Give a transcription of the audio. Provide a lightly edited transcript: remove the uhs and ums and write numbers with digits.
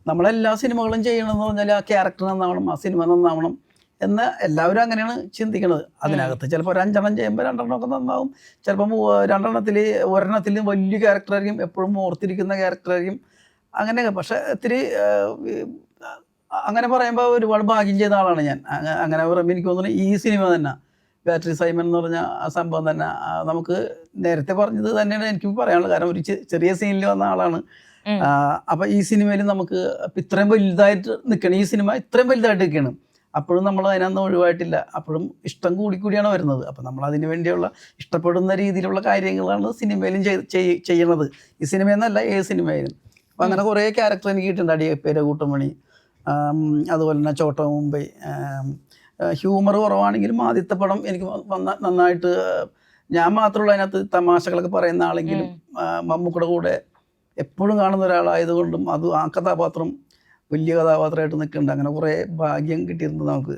നമ്മളെല്ലാ സിനിമകളും ചെയ്യണമെന്ന് പറഞ്ഞാൽ ആ ക്യാരക്ടർ നന്നാവണം, ആ സിനിമ നന്നാവണം എന്ന് എല്ലാവരും അങ്ങനെയാണ് ചിന്തിക്കുന്നത്. അതിനകത്ത് ചിലപ്പോൾ ഒരു 5 എണ്ണം ചെയ്യുമ്പോൾ 2 എണ്ണമൊക്കെ നന്നാവും, ചിലപ്പോൾ 2 ഒരെണ്ണത്തിൽ വലിയ ക്യാരക്ടറായിരിക്കും, എപ്പോഴും ഓർത്തിരിക്കുന്ന ക്യാരക്ടറായിരിക്കും, അങ്ങനെയൊക്കെ. പക്ഷേ ഇത്തിരി അങ്ങനെ പറയുമ്പോൾ ഒരുപാട് ഭാഗ്യം ചെയ്ത ആളാണ് ഞാൻ. അങ്ങനെ പറയുമ്പോൾ എനിക്ക് തോന്നുന്നു ഈ സിനിമ തന്നെ, ബാറ്ററി സൈമൺ എന്ന് പറഞ്ഞ ആ സംഭവം തന്നെ നമുക്ക് നേരത്തെ പറഞ്ഞത് തന്നെയാണ് എനിക്കും പറയാനുള്ളത്. കാരണം ഒരു ചെറിയ സീനിൽ വന്ന ആളാണ്. അപ്പം ഈ സിനിമയിൽ നമുക്ക് ഇത്രയും വലുതായിട്ട് നിൽക്കണം, ഈ സിനിമ ഇത്രയും വലുതായിട്ട് നിൽക്കണം, അപ്പോഴും നമ്മൾ അതിനകത്ത് ഒഴിവായിട്ടില്ല, അപ്പോഴും ഇഷ്ടം കൂടിക്കൂടിയാണ് വരുന്നത്. അപ്പം നമ്മൾ അതിന് വേണ്ടിയുള്ള ഇഷ്ടപ്പെടുന്ന രീതിയിലുള്ള കാര്യങ്ങളാണ് സിനിമയിലും ചെയ്യണത്. ഈ സിനിമയെന്നല്ല ഏത് സിനിമയിലും. അപ്പം അങ്ങനെ കുറേ ക്യാരക്ടർ എനിക്ക് കിട്ടുന്നുണ്ട്. അടിയപ്പേര കൂട്ടമണി, അതുപോലെ തന്നെ ചോട്ട മുംബൈ. ഹ്യൂമർ കുറവാണെങ്കിലും ആദ്യത്തെ പടം എനിക്ക് നന്നായിട്ട്, ഞാൻ മാത്രമുള്ള അതിനകത്ത് തമാശകളൊക്കെ പറയുന്ന ആളെങ്കിലും മമ്മൂക്കയുടെ കൂടെ എപ്പോഴും കാണുന്ന ഒരാളായതുകൊണ്ടും അത് ആ കഥാപാത്രം വലിയ കഥാപാത്രമായിട്ട് നിൽക്കുന്നുണ്ട്. അങ്ങനെ കുറേ ഭാഗ്യം കിട്ടിയിട്ടുണ്ട് നമുക്ക്.